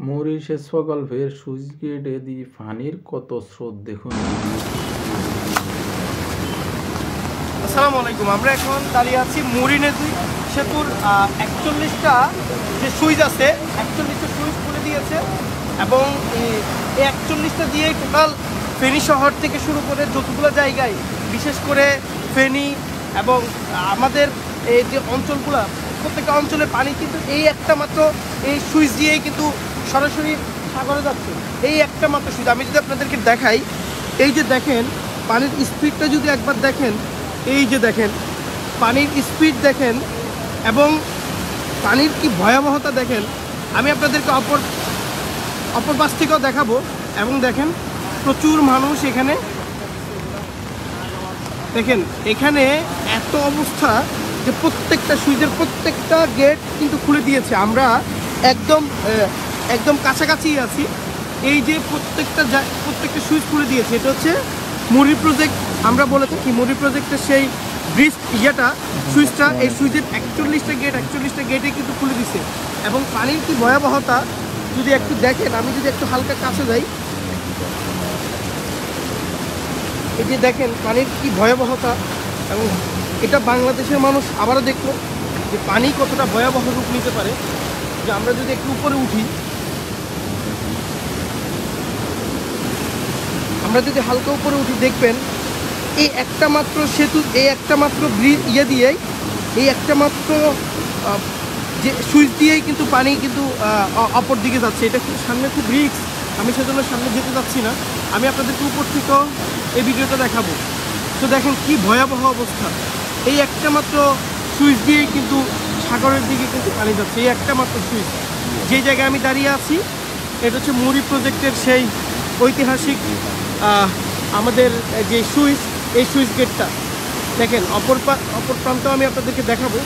Mauritius প্রকল্পের switch গেটে দিয়ে পানির কত স্রোত দেখুন। আসসালামু আলাইকুম। আমরা এখন দাঁড়িয়ে আছি মুরিনেজি সেতুর 41টা যে সুইচ আছে, 41টা সুইচ খুলে দিয়েছে এবং এই 41টা দিয়ে টোটাল ফেনী শহর থেকে শুরু করে যতগুলো জায়গায়, বিশেষ করে ফেনী এবং আমাদের এই যে অঞ্চলগুলো, প্রত্যেকটা অঞ্চলে পানি কিন্তু এই একটা মাত্র এই সুইচ দিয়েই কিন্তু সরাসরি সাগরে যাচ্ছে। এই একটা মাত্র সুইচ আমি যদি আপনাদেরকে দেখাই, এই যে দেখেন পানির স্পিডটা যদি একবার দেখেন, এই যে দেখেন পানির স্পিড দেখেন এবং পানির কি ভয়াবহতা দেখেন। আমি আপনাদেরকে অপর পাশ থেকেও দেখাবো এবং দেখেন প্রচুর মানুষ এখানে, দেখেন এখানে এত অবস্থা যে প্রত্যেকটা সুইচের প্রত্যেকটা গেট কিন্তু খুলে দিয়েছে। আমরা একদম কাছাকাছি আছি। এই যে প্রত্যেকটা সুইচ খুলে দিয়েছে। এটা হচ্ছে মুড়ি প্রজেক্ট, আমরা বলে থাকি মুড়ি প্রজেক্টের সেই ব্রিজ সুইচটা, এই সুইচের 41টা গেটে কিন্তু খুলে দিছে এবং পানির কি ভয়াবহতা যদি একটু দেখেন, আমি যদি একটু হালকা কাছে যাই, এই যে দেখেন পানির কি ভয়াবহতা। এবং এটা বাংলাদেশের মানুষ আবারও দেখলো যে পানি কতটা ভয়াবহ রূপ নিতে পারে। যে আমরা যদি একটু উপরে উঠি, আমরা যদি হালকা উপরে উঠি, দেখবেন এই একটা মাত্র সেতু, এই একটা মাত্র ব্রিজ দিয়েই, এই একটা মাত্র যে সুইচ দিয়েই কিন্তু পানি কিন্তু অপর দিকে যাচ্ছে। এটা সামনে খুব রিস্ক, আমি সেজন্য সামনে যেতে যাচ্ছি না। আমি আপনাদেরকে উপর থেকেও এই ভিডিওটা দেখাবো। তো দেখেন কি ভয়াবহ অবস্থা। এই একটা মাত্র সুইচ দিয়েই কিন্তু সাগরের দিকে কিন্তু পানি যাচ্ছে। এই একটা মাত্র সুইচ, যে জায়গায় আমি দাঁড়িয়ে আছি, এটা হচ্ছে মুড়ি প্রজেক্টের সেই ঐতিহাসিক আমাদের যে সুইচ, এই সুইচ গেটটা দেখেন। অপর প্রান্ত আমি আপনাদেরকে দেখাবো।